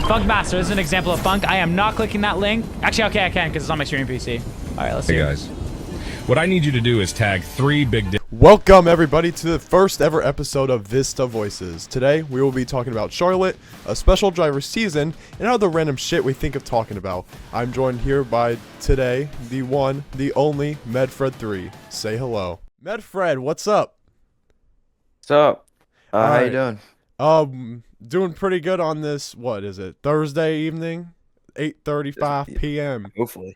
Funk Master is an example of funk. I am not clicking that link. Actually, okay, I can because it's on my streaming PC. All right, let's see. Hey guys, what I need you to do is tag 3 big. Welcome everybody to the first ever episode of VizTa Voices. Today we will be talking about Charlotte, a special driver season, and other random shit we think of talking about. I'm joined here by today the one, the only Medfred 3. Say hello. Medfred, what's up? What's up? How Alright. you doing? Doing pretty good on this, what is it, Thursday evening? 8:35 p.m. Hopefully.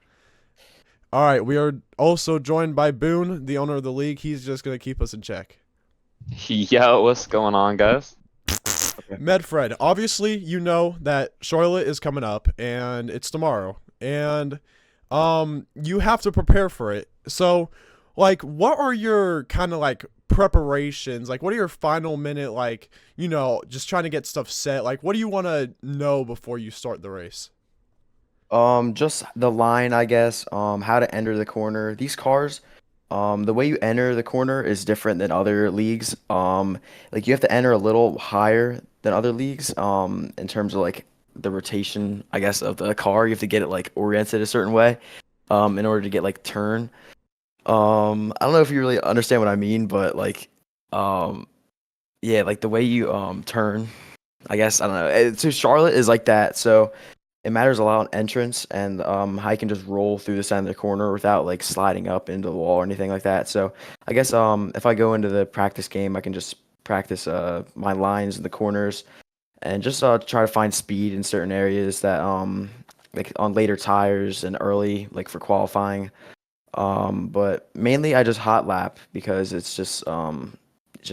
Alright, we are also joined by Boone, the owner of the league. He's just going to keep us in check. Yo, what's going on, guys? Medfred, obviously you know that Charlotte is coming up and it's tomorrow, and you have to prepare for it. So like, what are your kind of like preparations? Like, what are your final minute, like, you know, just trying to get stuff set? Like, what do you want to know before you start the race? Just the line, I guess. How to enter the corner. These cars, the way you enter the corner is different than other leagues. Like you have to enter a little higher than other leagues. In terms of like the rotation, I guess, of the car, you have to get it like oriented a certain way, in order to get like turn. I don't know if you really understand what I mean, but like, yeah, like the way you turn, I guess, I don't know. So Charlotte is like that, so it matters a lot on entrance and how you can just roll through the side of the corner without like sliding up into the wall or anything like that. So I guess if I go into the practice game, I can just practice my lines in the corners and just try to find speed in certain areas that like on later tires and early, like for qualifying. But mainly I just hot lap because it's just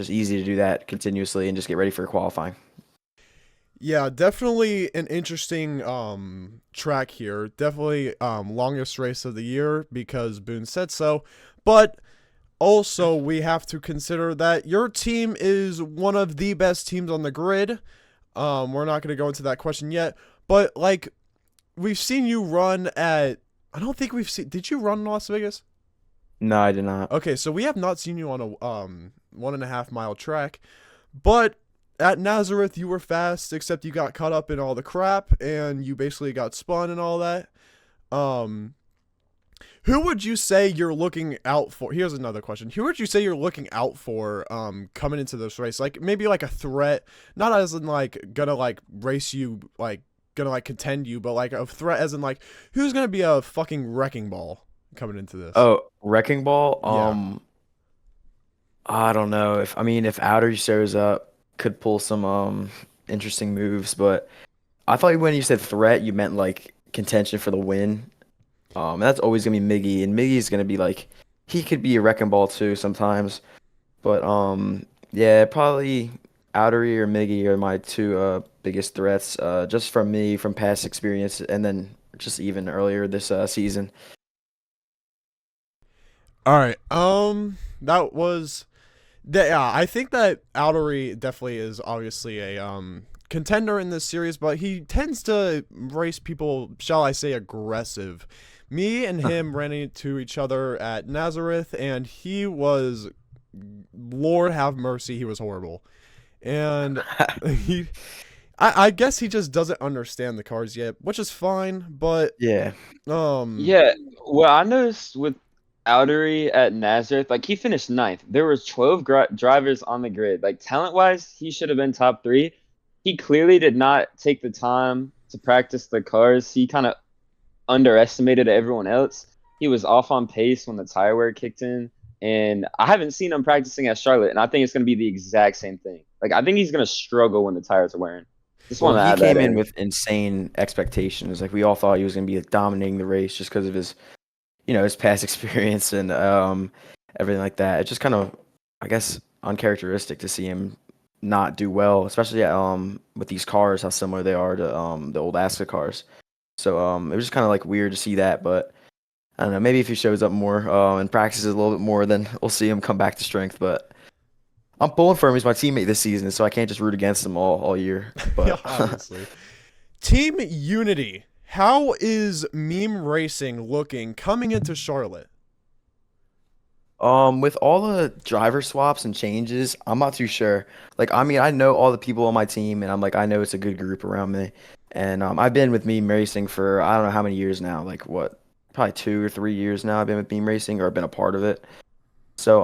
easy to do that continuously and just get ready for qualifying. Yeah, definitely an interesting track here. Definitely longest race of the year because Boone said so. But also we have to consider that your team is one of the best teams on the grid. We're not going to go into that question yet, but like we've seen you run at, I don't think we've seen, did you run in Las Vegas? No, I did not. Okay, so we have not seen you on a 1.5 mile track, but at Nazareth you were fast, except you got caught up in all the crap and you basically got spun and all that. Who would you say you're looking out for? Here's another question. Who would you say you're looking out for coming into this race? Like maybe like a threat, not as in like gonna like race you, like gonna like contend you, but like a threat as in like who's gonna be a fucking wrecking ball coming into this? Oh, wrecking ball. Yeah. I don't know if Outer shows up, could pull some interesting moves, but I thought when you said threat, you meant like contention for the win. And that's always gonna be Miggy, and Miggy's gonna be like, he could be a wrecking ball too sometimes, but yeah, probably Outery or Miggy are my two biggest threats, just from me from past experience, and then just even earlier this season. All right. That was yeah, I think that Outery definitely is obviously a contender in this series, but he tends to race people, shall I say, aggressive. Me and him ran into each other at Nazareth, and he was, Lord have mercy, he was horrible. And I guess he just doesn't understand the cars yet, which is fine, but Yeah. Yeah, well, I noticed with Outery at Nazareth, like he finished 9th. There was 12 drivers on the grid. Like talent-wise, he should have been top 3. He clearly did not take the time to practice the cars. He kind of underestimated everyone else. He was off on pace when the tire wear kicked in, and I haven't seen him practicing at Charlotte, and I think it's going to be the exact same thing. Like I think he's going to struggle when the tires are wearing. Just want to Well, he add that came in in. with insane expectations. Like we all thought he was gonna be like, dominating the race just because of his, his past experience and everything like that. It's just kind of, I guess, uncharacteristic to see him not do well, especially with these cars, how similar they are to the old Asca cars. So it was just kind of like weird to see that, but I don't know. Maybe if he shows up more and practices a little bit more, then we'll see him come back to strength. But I'm pulling for him. He's my teammate this season, so I can't just root against him all year. But yeah, obviously. Team Unity. How is meme racing looking coming into Charlotte? With all the driver swaps and changes, I'm not too sure. Like, I know all the people on my team, and I know it's a good group around me. And I've been with Meme Racing for I don't know how many years now, like what, probably 2 or 3 years now. I've been with Meme Racing or I've been a part of it. So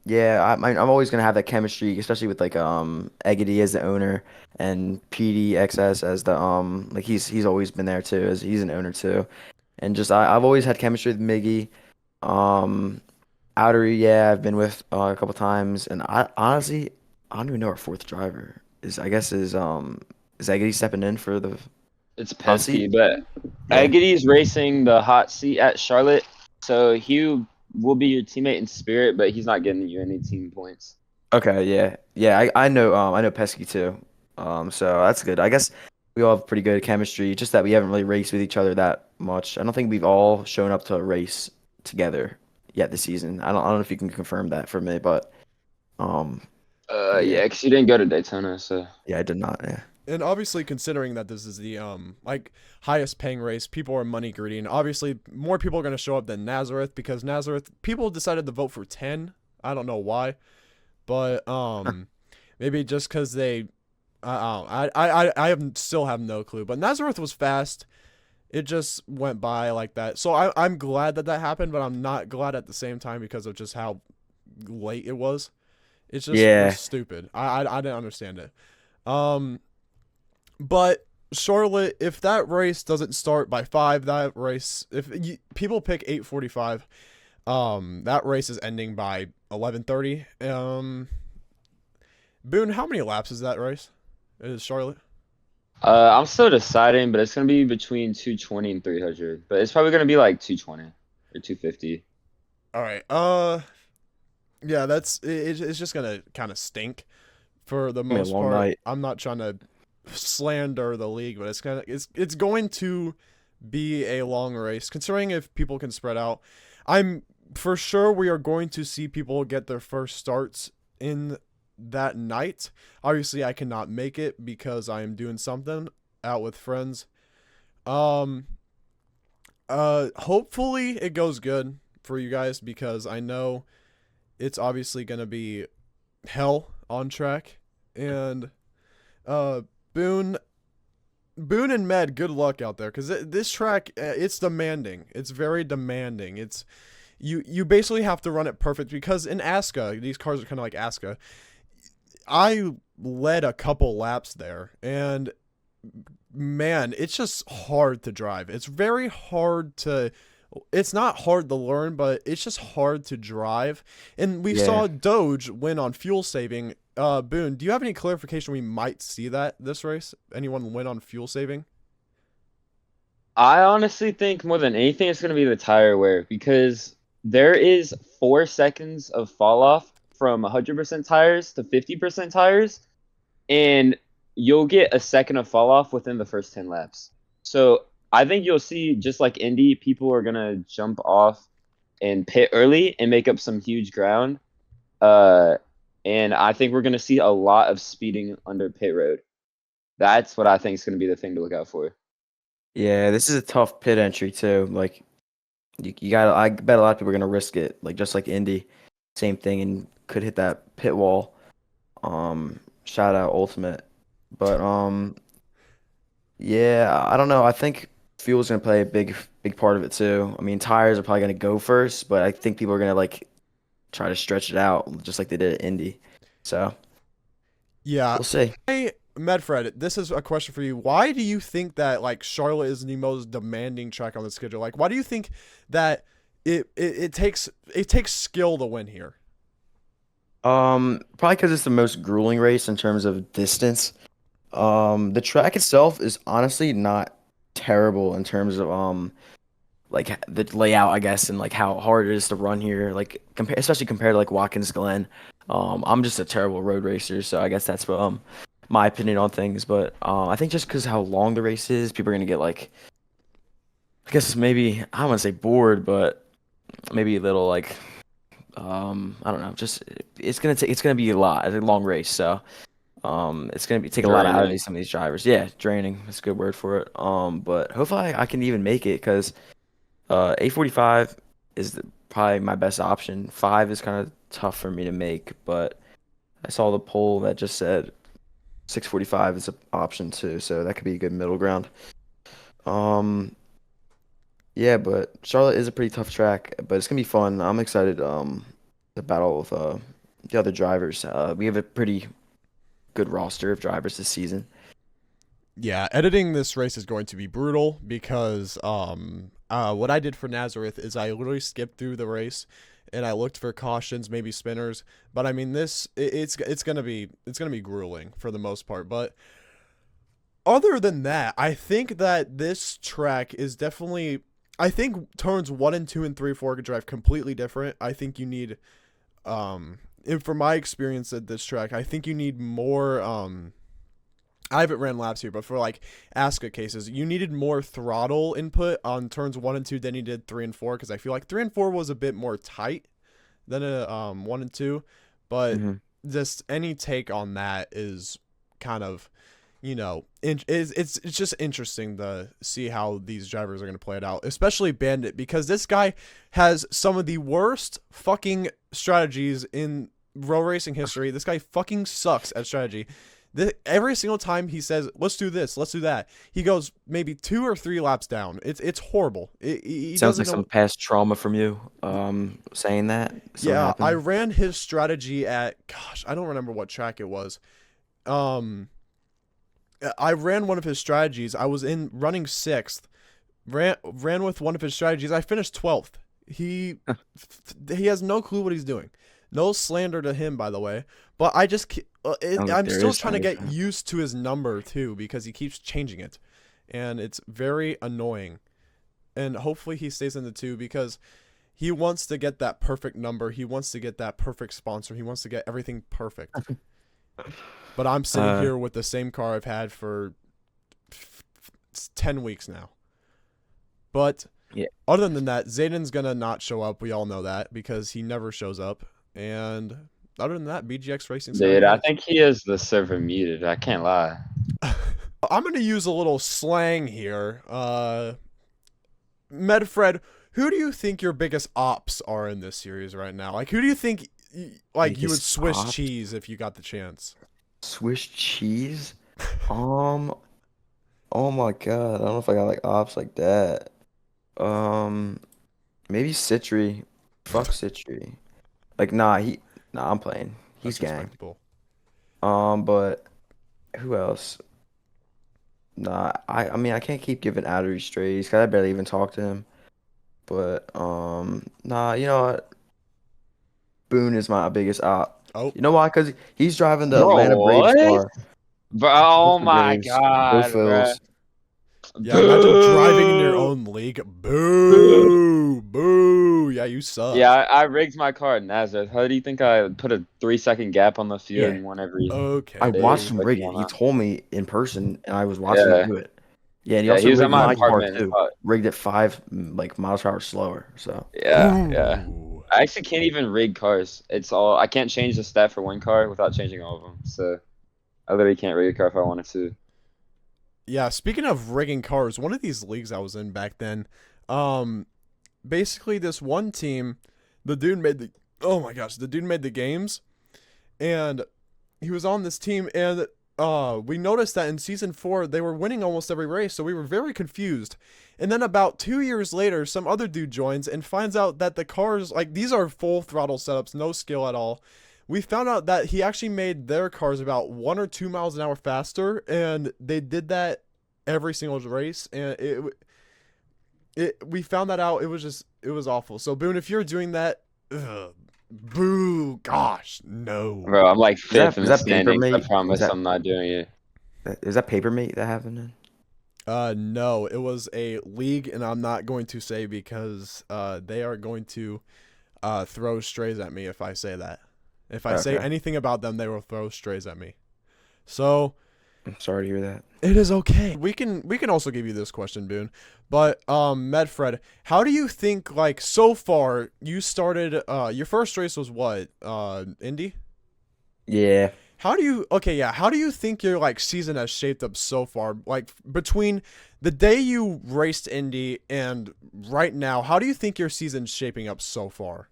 yeah, I'm always gonna have that chemistry, especially with like Eggity as the owner and PDXS as the like he's always been there too, as he's an owner too, and just I've always had chemistry with Miggy. Um, Outery, yeah, I've been with a couple times, and I honestly I don't even know our fourth driver is. I guess is Eggity stepping in for the It's hot pesky, seat? but Yeah. Aggity's racing the hot seat at Charlotte, so he will be your teammate in spirit, but he's not getting you any team points. Okay, yeah. Yeah, I know Pesky too. So that's good. I guess we all have pretty good chemistry, just that we haven't really raced with each other that much. I don't think we've all shown up to a race together yet this season. I don't know if you can confirm that for me, but um yeah. Yeah, because you didn't go to Daytona, so. Yeah, I did not. Yeah. And obviously, considering that this is the like highest paying race, people are money greedy, and obviously more people are gonna show up than Nazareth because Nazareth people decided to vote for 10. I don't know why, but maybe just because they, still have no clue. But Nazareth was fast. It just went by like that. So I'm glad that happened, but I'm not glad at the same time because of just how late it was. It's just Yeah. was stupid. I didn't understand it. But Charlotte, if that race doesn't start by 5, that race, people pick 8:45, that race is ending by 11:30. Boone, how many laps is that race? Is Charlotte? I'm still deciding, but it's gonna be between 220 and 300. But it's probably gonna be like 220 or 250. All right. Yeah, it's just gonna kind of stink for the Gonna be a most long part. night. I'm not trying to slander the league, but it's going to be a long race considering if people can spread out. I'm for sure we are going to see people get their first starts in that night. Obviously, I cannot make it because I am doing something out with friends. Hopefully it goes good for you guys because I know it's obviously going to be hell on track. And Boone and Med, good luck out there because this track, it's demanding. It's very demanding. It's you basically have to run it perfect because in ASCA, these cars are kind of like ASCA. I led a couple laps there, and man, it's just hard to drive. It's very hard to. It's not hard to learn, but it's just hard to drive. And we Yeah. saw Doge win on fuel saving. Boone, do you have any clarification we might see that this race? Anyone win on fuel saving? I honestly think more than anything, it's gonna be the tire wear because there is 4 seconds of fall off from 100% tires to 50% tires, and you'll get a second of fall off within the first 10 laps. So I think you'll see, just like Indy, people are gonna jump off and pit early and make up some huge ground. And I think we're gonna see a lot of speeding under pit road. That's what I think is gonna be the thing to look out for. Yeah, this is a tough pit entry too. Like you gotta I bet a lot of people are gonna risk it. Like just like Indy. Same thing and could hit that pit wall. Shout out Ultimate. But yeah, I don't know. I think fuel's gonna play a big part of it too. I mean, tires are probably gonna go first, but I think people are gonna like try to stretch it out just like they did at Indy. So Yeah. we'll see. Hey, Medfred, this is a question for you. Why do you think that like Charlotte is the most demanding track on the schedule? Like, why do you think that it takes skill to win here? Probably because it's the most grueling race in terms of distance. The track itself is honestly not terrible in terms of like the layout, I guess, and like how hard it is to run here. Like especially compared to like Watkins Glen. I'm just a terrible road racer, so I guess that's my opinion on things. But I think just because how long the race is, people are gonna get like, I guess maybe I don't want to say bored, but maybe a little like I don't know. Just it's gonna be a lot. It's a long race, so it's gonna take a lot out of Draining. some of these drivers. Yeah, draining. That's a good word for it. But hopefully I can even make it because 8:45 is probably my best option. 5 is kind of tough for me to make, but I saw the poll that just said 645 is an option too, so that could be a good middle ground. Um, yeah, but Charlotte is a pretty tough track, but it's gonna be fun. I'm excited to battle with the other drivers. We have a pretty good roster of drivers this season. Yeah, editing this race is going to be brutal because what I did for Nazareth is I literally skipped through the race and I looked for cautions, maybe spinners. But I mean it's gonna be grueling for the most part. But other than that, I think that this track is definitely, I think turns 1 and 2 and 3, 4 could drive completely different. I think you need and from my experience at this track, I think you need more I haven't ran laps here, but for like ASCA cases, you needed more throttle input on turns 1 and 2 than you did 3 and 4, because I feel like 3 and 4 was a bit more tight than a 1 and 2. But just any take on that is kind of, you know, it's just interesting to see how these drivers are going to play it out, especially Bandit, because this guy has some of the worst fucking strategies in row racing history. This guy fucking sucks at strategy. Every single time he says, let's do this, let's do that, he goes maybe 2 or 3 laps down. It's horrible. He Sounds like doesn't know. some past trauma from you, saying that. So Yeah, happened. I ran his strategy at, gosh, I don't remember what track it was. I ran one of his strategies. I was in running 6th. Ran with one of his strategies. I finished 12th. He has no clue what he's doing. No slander to him, by the way. But I just I'm still trying to get used to his number too, because he keeps changing it, and it's very annoying. And hopefully he stays in the 2, because he wants to get that perfect number. He wants to get that perfect sponsor. He wants to get everything perfect. But I'm sitting here with the same car I've had for 10 weeks now. But yeah, other than that, Zayden's going to not show up. We all know that, because he never shows up. And other than that, BGX Racing. Dude, I think he has the server muted. I can't lie. I'm going to use a little slang here. Medfred, who do you think your biggest ops are in this series right now? Like, who do you think like you would Swiss ops? cheese if you got the chance? Swiss cheese? Oh my god, I don't know if I got like ops like that. Maybe Citry. Fuck Citry. Like nah, I'm playing. He's That's gang. respectable. But who else? Nah, I mean I can't keep giving Addery strays, 'cause I barely even talk to him. But nah, you know what? Boone is my biggest op. Oh, You know why? 'Cause he's driving the Bro, Atlanta Braves what? car. Bro, oh The my Braves, god, go bro. Phils. yeah, imagine driving in your own league. Boo! Boo! Yeah, you suck. Yeah, I rigged my car at Nazareth. How do you think I put a 3-second gap on the field Yeah. and won every? Okay. I Hey, watched him like, rig it. why He not? told me in person, and I was watching Yeah. him do it. Yeah, and he Yeah, also he was at rigged my my car apartment. too. Rigged it 5 like miles per hour slower. So Yeah. Ooh. I actually can't even rig cars. I can't change the stat for one car without changing all of them. So I literally can't rig a car if I wanted to. Yeah, speaking of rigging cars, one of these leagues I was in back then, basically this one team, the dude made the games, and he was on this team, and we noticed that in season 4 they were winning almost every race, so we were very confused. And then about 2 years later, some other dude joins and finds out that the cars, like, these are full throttle setups, no skill at all. We found out that he actually made their cars about 1 or 2 miles an hour faster, and they did that every single race, and we found that out. It was awful. So Boone, if you're doing that, boo, gosh, no. Bro, I'm like 5th in is the that paper standings. I mate? promise Is that- I'm not doing it. Is that Papermate that happened? No, it was a league, and I'm not going to say, because they are going to throw strays at me if I say that. If I say Okay. anything about them, they will throw strays at me. So I'm sorry to hear that. it is okay. We can also give you this question, Boone. But Medfred, how do you think, like, so far you started your first race was what? Indy? Yeah. How do you think your, like, season has shaped up so far? Like, between the day you raced Indy and right now, how do you think your season's shaping up so far?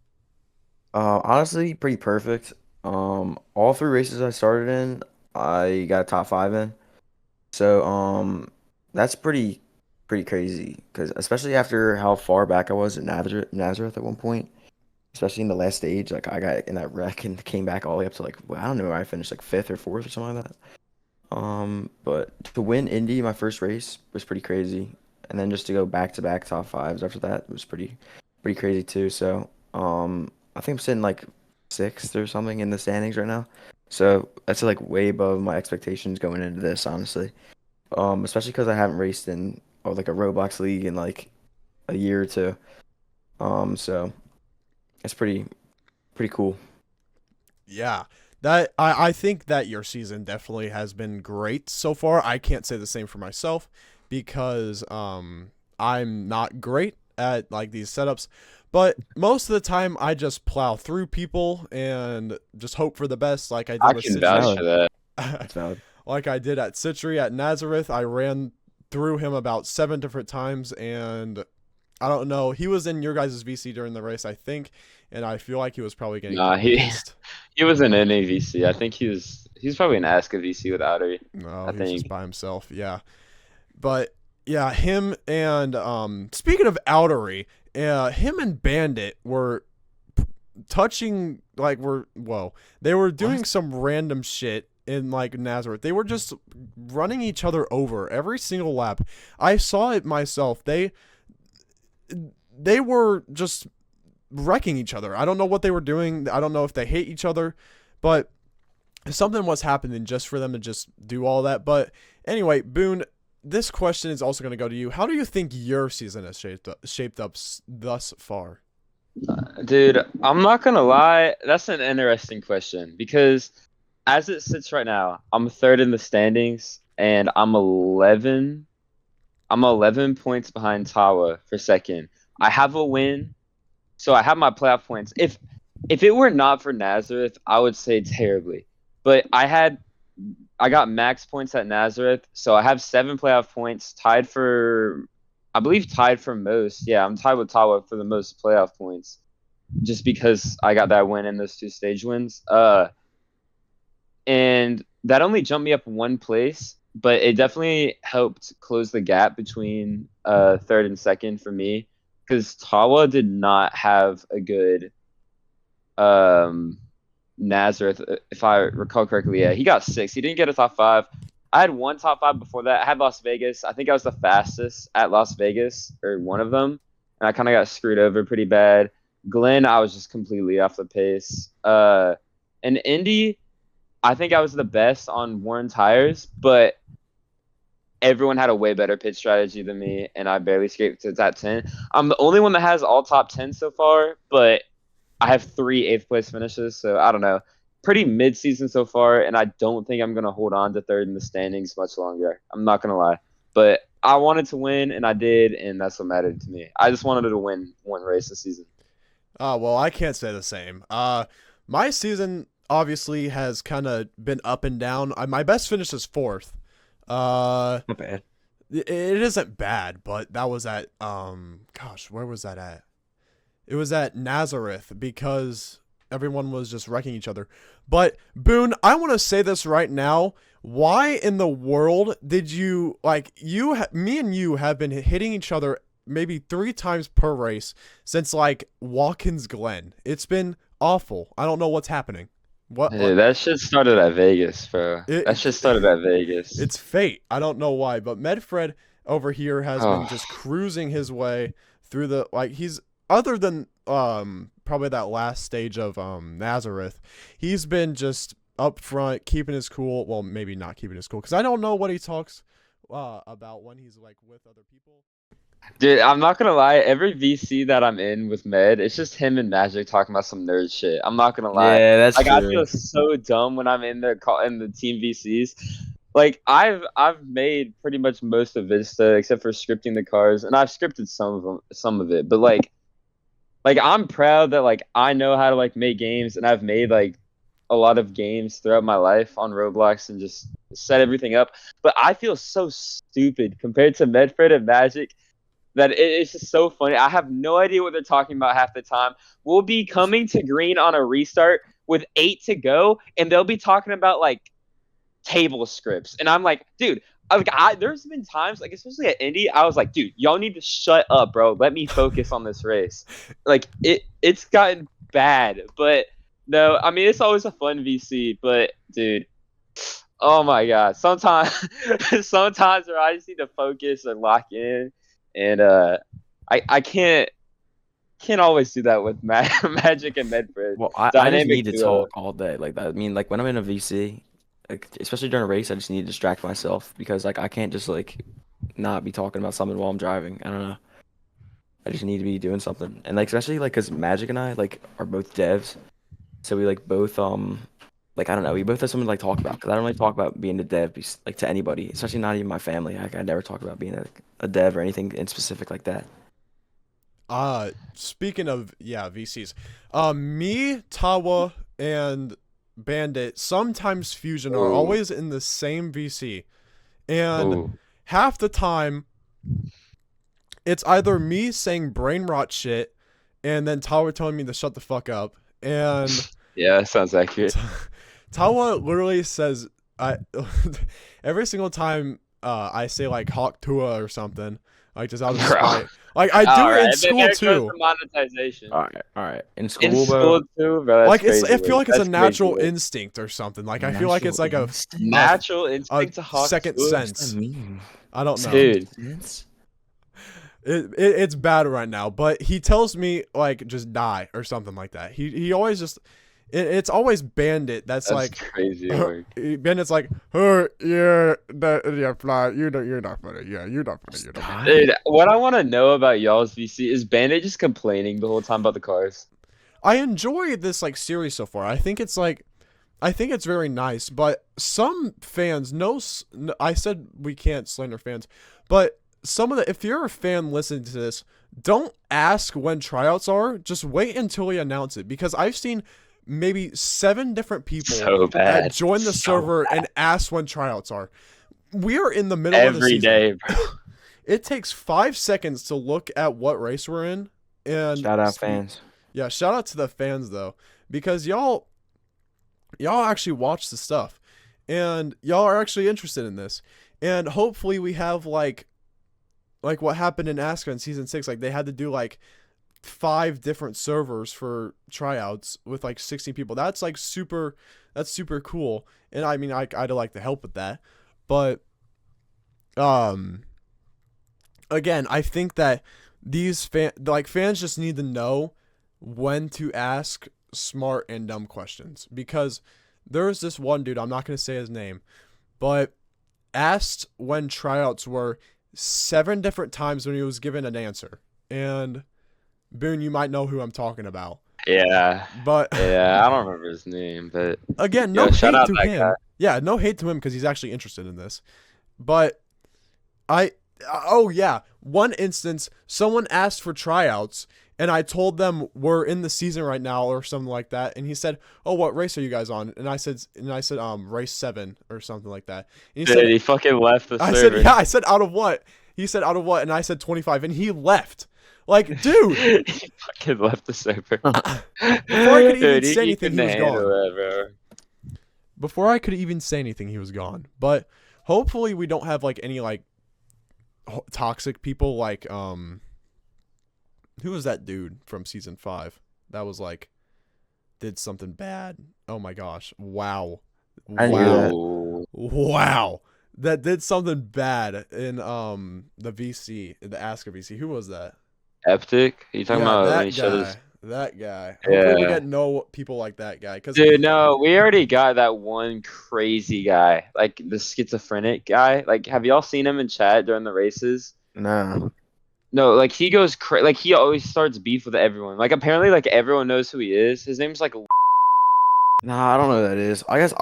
Honestly, pretty perfect. All 3 races I started in, I got a top 5 in. So that's pretty crazy because especially after how far back I was at Nazareth at one point, especially in the last stage, like I got in that wreck and came back all the way up to like I don't know where I finished like 5th or 4th or something like that. But to win Indy my first race was pretty crazy, and then just to go back to back top 5s after that was pretty crazy too. So I think I'm sitting like 6th or something in the standings right now. So that's like way above my expectations going into this, honestly. Especially because I haven't raced in like a Roblox league in like a year or two. So it's pretty cool. Yeah. That I think that your season definitely has been great so far. I can't say the same for myself because I'm not great at like these setups, but most of the time I just plow through people and just hope for the best like I I did with can Citry. vouch for that. It's valid. Like I did at Citry at Nazareth. I ran through him about 7 different times, and I don't know. He was in your guys' VC during the race, I think, and I feel like he was probably getting Nah, he pissed. he was an NAVC. I think he's probably an Aska VC with Outery. No, I he was think. just by himself. Yeah, but yeah, him and speaking of Outery, him and Bandit were touching like they were doing some random shit in like Nazareth. They were just running each other over every single lap. I saw it myself. They were just wrecking each other. I don't know what they were doing. I don't know if they hate each other, but something was happening just for them to just do all that. But anyway, Boone, this question is also going to go to you. How do you think your season has shaped up thus far? Dude, I'm not gonna lie, that's an interesting question because as it sits right now, I'm 3rd in the standings and I'm 11 points behind Tawa for 2nd. I have a win, so I have my playoff points. If it were not for Nazareth, I would say terribly. But I got max points at Nazareth, so I have 7 playoff points, I believe tied for most. Yeah, I'm tied with Tawa for the most playoff points, just because I got that win in those 2 stage wins. And that only jumped me up 1 place, but it definitely helped close the gap between 3rd and 2nd for me, because Tawa did not have a good Nazareth, if I recall correctly. Yeah, he got 6. He didn't get a top 5. I had 1 top 5 before that. I had Las Vegas. I think I was the fastest at Las Vegas, or one of them, and I kind of got screwed over pretty bad. Glenn, I was just completely off the pace. And Indy, I think I was the best on worn tires, but everyone had a way better pit strategy than me, and I barely escaped to top 10. I'm the only one that has all top 10 so far, but I have 3 8th place finishes, so I don't know. Pretty mid-season so far, and I don't think I'm going to hold on to 3rd in the standings much longer. I'm not going to lie. But I wanted to win, and I did, and that's what mattered to me. I just wanted to win 1 race this season. Well, I can't say the same. My season obviously has kind of been up and down. My best finish is 4th. Not bad. It isn't bad, but that was at where was that at? It was at Nazareth because everyone was just wrecking each other. But Boone, I want to say this right now. Why in the world did you me and you have been hitting each other maybe 3 times per race since like Watkins Glen? It's been awful. I don't know what's happening. Hey, that shit started at Vegas, bro. That shit started at Vegas. It's fate. I don't know why, but Medfred over here has been just cruising his way through the he's other than probably that last stage of Nazareth, he's been just up front keeping his cool. Well, maybe not keeping his cool because I don't know what he talks about when he's like with other people. Dude, I'm not gonna lie. Every VC that I'm in with Med, it's just him and Magic talking about some nerd shit. I'm not gonna lie. Yeah, that's like true. I feel so dumb when I'm in the team VCs. Like I've made pretty much most of VizTa except for scripting the cars, and I've scripted some of it. But like I'm proud that like I know how to like make games, and I've made like a lot of games throughout my life on Roblox and just set everything up. But I feel so stupid compared to Medfred and Magic. That it's just so funny. I have no idea what they're talking about half the time. We'll be coming to green on a restart with 8 to go, and they'll be talking about like table scripts, and I'm like, dude. There's been times, like especially at Indy, I was like, dude, y'all need to shut up, bro. Let me focus on this race. Like it's gotten bad, but no, I mean it's always a fun VC, but dude, oh my god, sometimes sometimes where I just need to focus and lock in, and I can't always do that with Magic and Medfred. Well, I just Dynamic need to duo. talk all day. Like, I mean, like when I'm in a VC, like especially during a race, I just need to distract myself because like I can't just like not be talking about something while I'm driving. I don't know. I just need to be doing something. And like especially like because Magic and I like are both devs, so we like both like I don't know, we both have something to like talk about because I don't really talk about being a dev like to anybody, especially not even my family. Like I never talk about being a dev or anything in specific like that. Speaking of VCs, me, Tawa, and Bandit, sometimes Fusion are Ooh. always in the same VC, and Ooh. half the time it's either me saying brain rot shit and then Tawa telling me to shut the fuck up, and Yeah, that sounds accurate. Tawa literally says every single time I say like Hawk Tua or something, like just out of Bro. spite. Like I do it in school too. Monetization. All right. In school, In bro. school too, bro. That's Like crazy, I feel like it's a that's natural crazy, instinct or something. Like I feel like it's like a natural instinct to hawk second Tua? sense. I don't know. Dude. It's bad right now, but he tells me like just die or something like that. He always just it's always Bandit that's like crazy work. Bandit's like, oh yeah, fly. You're not funny. Yeah, you're not funny. You're not funny. Dude, what I want to know about y'all's VC is Bandit just complaining the whole time about the cars. I enjoy this like series so far. I think it's very nice, but some fans I said we can't slander fans, but some of the if you're a fan listening to this, don't ask when tryouts are. Just wait until we announce it because I've seen maybe 7 different people that join the server and ask when tryouts are. We are in the middle of the season. Every day, bro. It takes 5 seconds to look at what race we're in. And Shout out fans. Yeah, shout out to the fans though, because y'all actually watch the stuff, and y'all are actually interested in this, and hopefully we have like what happened in Aska in season 6. Like they had to do like 5 different servers for tryouts with like 60 people. That's like super cool, and I mean I'd like to help with that, but again I think that these fans just need to know when to ask smart and dumb questions, because there's this one dude, I'm not going to say his name, but asked when tryouts were 7 different times when he was given an answer. And Boone, you might know who I'm talking about. Yeah. But yeah, I don't remember his name, but again, no shout hate out to that him. guy. Yeah, no hate to him because he's actually interested in this. But one instance, someone asked for tryouts, and I told them we're in the season right now or something like that. And he said, "Oh, what race are you guys on?" And I said, race 7 or something like that. And he said, he fucking left the I server. said, yeah. I said, out of what? He said, out of what? And I said 25, and he left. Like, dude. He fucking left the server. Before I could even say anything, he was gone. That, bro. Before I could even say anything, he was gone. But hopefully we don't have like any like toxic people like who was that dude from season 5 that was like did something bad? Oh my gosh. Wow. Wow. That did something bad in the VC, the Asker VC. Who was that? Eptic? You talking about when he showed his... That guy. Hopefully we get no people like that guy. Dude, no, we already got that one crazy guy, like the schizophrenic guy. Like, have y'all seen him in chat during the races? No. No, like he goes like he always starts beef with everyone. Like apparently, like everyone knows who he is. His name's like. Nah, I don't know who that is. I guess.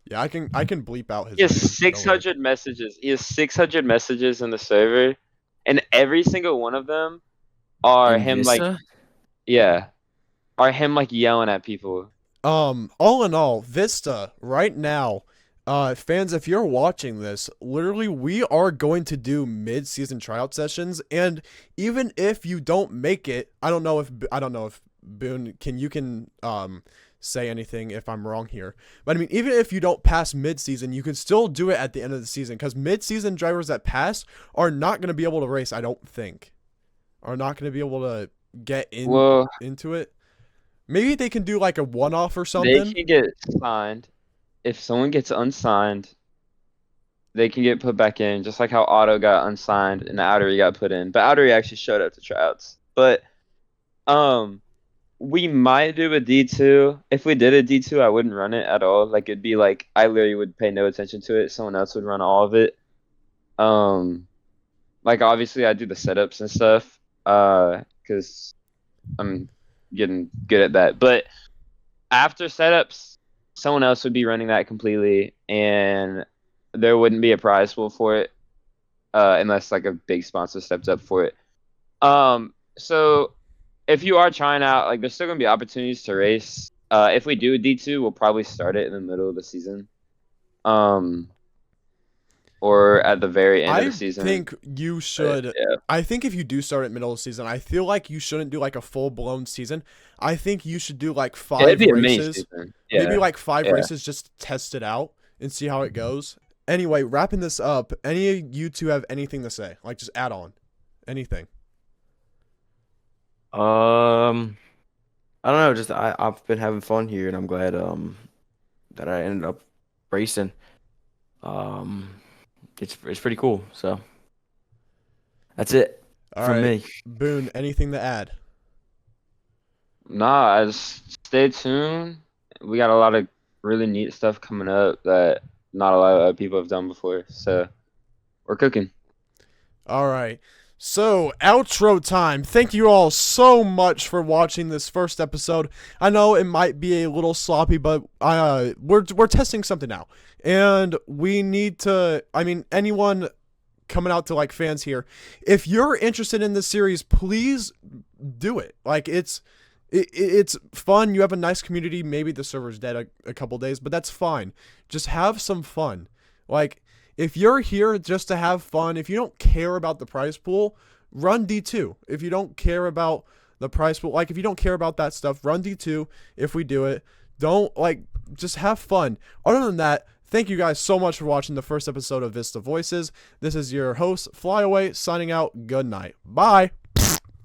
Yeah, I can bleep out his. He has name. 600 messages. He has 600 messages in the server, and every single one of them are In him VizTa? are him like yelling at people. All in all, VizTa right now, fans, if you're watching this, literally we are going to do mid-season tryout sessions, and even if you don't make it, I don't know if Boone can say anything if I'm wrong here. But I mean, even if you don't pass mid-season, you can still do it at the end of the season, because mid-season drivers that pass are not going to be able to race, I don't think. Are not going to be able to get into it. Maybe they can do like a one-off or something. They can get signed. If someone gets unsigned, they can get put back in, just like how Otto got unsigned and Outery got put in. But Outery actually showed up to tryouts. But we might do a D2. If we did a D2, I wouldn't run it at all. Like, it'd be like I literally would pay no attention to it. Someone else would run all of it. Like, obviously I do the setups and stuff, because I'm getting good at that. But after setups, someone else would be running that completely, and there wouldn't be a prize pool for it, unless like a big sponsor steps up for it. So if you are trying out, like, there's still gonna be opportunities to race. If we do a D2, we'll probably start it in the middle of the season, or at the very end of the season. I think you should. Yeah. I think if you do start at middle of the season, I feel like you shouldn't do like a full blown season. I think you should do like 5 It'd be a mini races. season. Yeah. Maybe like 5 races, just to test it out and see how it goes. Anyway, wrapping this up, any of you two have anything to say? Like, just add on anything. I don't know. Just I've been having fun here, and I'm glad that I ended up racing. It's pretty cool. So that's it from me. Boone, anything to add? Nah, just stay tuned. We got a lot of really neat stuff coming up that not a lot of other people have done before. So we're cooking. All right. So, outro time. Thank you all so much for watching this first episode. I know it might be a little sloppy, but we're testing something out. And we need to, I mean, anyone coming out to like fans here, if you're interested in this series, please do it. Like, it's fun. You have a nice community. Maybe the server's dead a couple days, but that's fine. Just have some fun. Like, if you're here just to have fun, if you don't care about the prize pool, run D2. If you don't care about the prize pool, like if you don't care about that stuff, run D2 if we do it. Don't, like, just have fun. Other than that, thank you guys so much for watching the first episode of VizTa Voices. This is your host, FlxyAway, signing out. Good night. Bye.